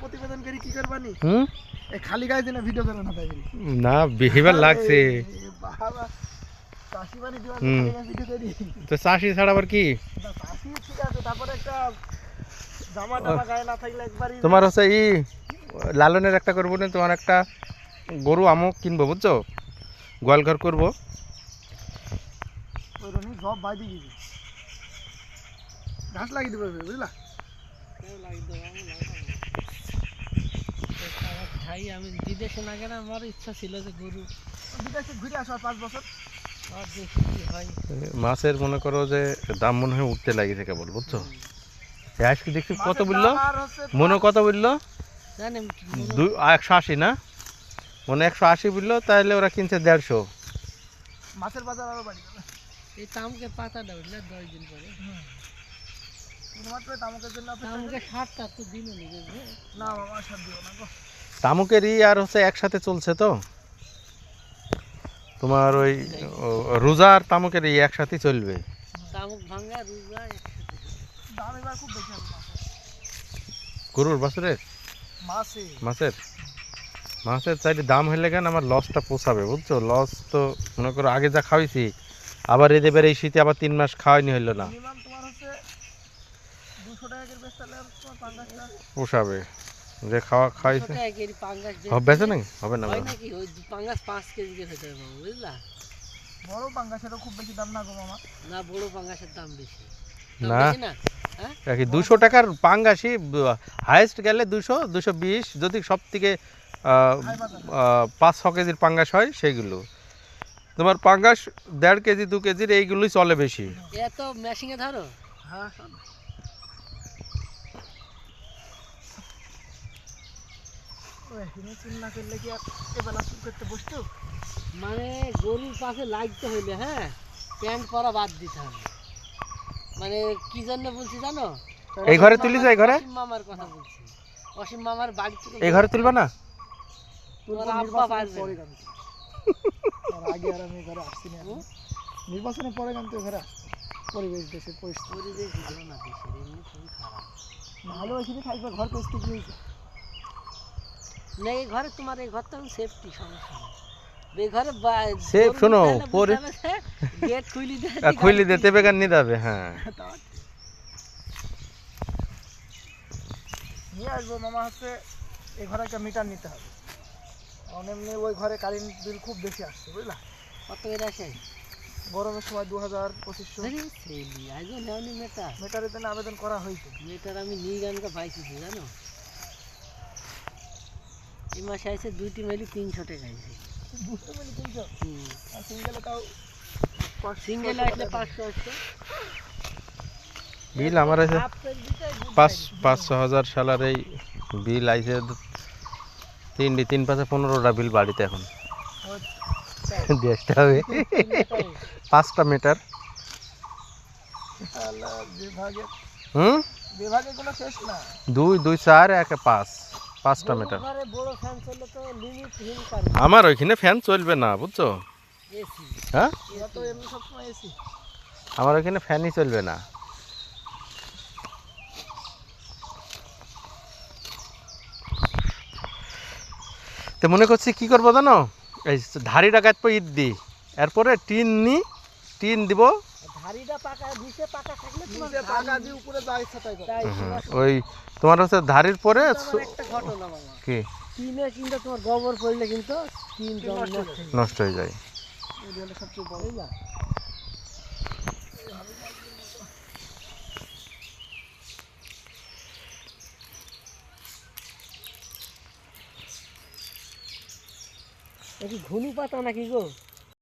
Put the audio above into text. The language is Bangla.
প্রতিবেদন করি কি করবানি এই খালি গায়ে দিনা ভিডিও করে না তাই না বিহেভিয়ার লাগছে বাবা চাষি বানি দিওয়ান ভিডিও করি তো চাষি ছাড়া আবার কি চাষি ঠিক আছে তারপরে একটা জামা টামা গায়ে না থাকলে একবারই তোমার হচ্ছে লালনের একটা করবো না তোমার একটা গরু আমও কিনবো বুঝছো গোয়াল ঘর করবো ওরনি সব বাইদি দিবি ঘাস লাগিয়ে দিবে বুঝলা ভাই আমি বিদেশে না গেলে আমার ইচ্ছা ছিল যে গরু বিদেশে ঘুরে আসা 5 বছর আর দেখি কি হয় মাছের মনে করো যে দাম মনে হয় উঠতে লাগিয়েছে কেবল বুঝছো আজকে দেখছি কত বললো মনে কত বললো জানেন 180 না মনে 180 বললো তাহলে ওরা কিনছে 150 মাছের বাজার আরো বাড়ি যাবে এই তামকে পাতাটা উঠলে 10 দিন পরে শুধুমাত্র তামকের জন্য তামকে 60টা তো দিনও নি না বাবা সব দিও না গো তামুকেরই আর হচ্ছে একসাথে চলছে তো তোমার ওই রোজার তামুকেরই একসাথে চলবে তামুক ভাঙা রোজা একসাথে দাম এবার খুব বেশি হবে গরুর বাছুরের মাছের চাইলে দাম হইলে কেন আমার লসটা পোষাবে বুঝছো লস তো মনে করো আগে যা খাওয়াইছি আবার এদের এই শীতে আবার 3 মাস খাওয়াইনি হইলো না মিনিমাম তোমার হচ্ছে 200 টাকা করে বেচতে হলে তোমার পাঙ্গাসটা পোষাবে যে খাওয়াইছে একেরই পাঙ্গাস হবে না হবে না হয় নাকি ওই পাঙ্গাস 5 কেজি করে হতে হবে বুঝলা বড় পাঙ্গাসেরও খুব বেশি দাম না গো মামা না বড় পাঙ্গাসের দাম বেশি না কি 200 টাকার পাঙ্গাসই হাইয়েস্ট গেলে 200-220 যদি সব থেকে 5-6 কেজির পাঙ্গাস হয় সেইগুলো তোমার পাঙ্গাস 1.5 কেজি 2 কেজির এইগুলোই চলে বেশি এত মেশিনে ধরো হ্যাঁ ওই হিনে চিন্না করলে কি আর এবেলা শুরু করতে বসতো মানে গরুর পাশে লাগতে হইলে হ্যাঁ প্যান্ট পরা বাদ দিতে হবে মানে কি জন্য বলছি জানো এই ঘরে তুলি যাই ঘরে অসীম মামার কথা বলছি অসীম মামার বাড়ি থেকে এই ঘরে তুলবা না তোমার আব্বা পারবে আর আগে আর আমি ঘরে আসছি না নির্বাচনের পরে কিন্তু ঘরে পরিবেশ দেশের পরিস্থিতি পরিবেশ ভালো না দেশের এমনি খুবই খারাপ ভালো এখানে থাকবে ঘর পরিস্থিতি হয়েছে না এই ঘরে তোমার এই ঘরটা সেফটি সমস্যা নেই এই ঘরে সেফ শোনো পরে গেট খুলি দিতে বেগান নিয়ে যাবে হ্যাঁ নিয়ে আসবো মামা হচ্ছে এই ঘরে একটা মিটার নিতে হবে এমনি ওই ঘরে কারেন্ট বিল খুব বেশি আসছে বুঝলা কত এর আসে গরমের সময় 2000-2500 আজও নেওনি মিটারের জন্য আবেদন করা হয়েছে মিটার আমি নিগানকে পাইছি জানো এই মাসে আইছে 2টি মেলি 300 টাকা আইছে 200 মিলি 300 আর সিঙ্গেলে তাও সিঙ্গেল আসলে 500 আসছে বিল আমার আছে 5-6 সালের এই বিল আইছে 3-5-15টা বিল বাড়িতে এখন দেশটা হবে 5টা মিটার বিভাগে বিভাগে কোনো শেষ না 5টা মিটার ঘরে বড় ফ্যান চললে তো লিমিট হিল করে আমার ওইখানে ফ্যান চলবে না বুঝছো এসি হ্যাঁ এটা তো এমনি সব সময় এসি আমার ওইখানে ফ্যানই চলবে না তো মনে করছি কি করবো জানো এই ধাড়িটা কাটবো ঈদ দি এরপরে টিন দিব ধাড়িটা পাকা নিচে পাকা থাকলে তোমার পাকা দিয়ে উপরে যা ইচ্ছা তাই করো ওই তোমার হচ্ছে ধাড়ির পরে একটা ঘটনা মামা কি টিনে কিন্তু তোমার গোবর পড়লে কিন্তু টিন নষ্ট হয়ে যায় এটা হলো সবচেয়ে বড় না ঘুনু পাতা নাকি গো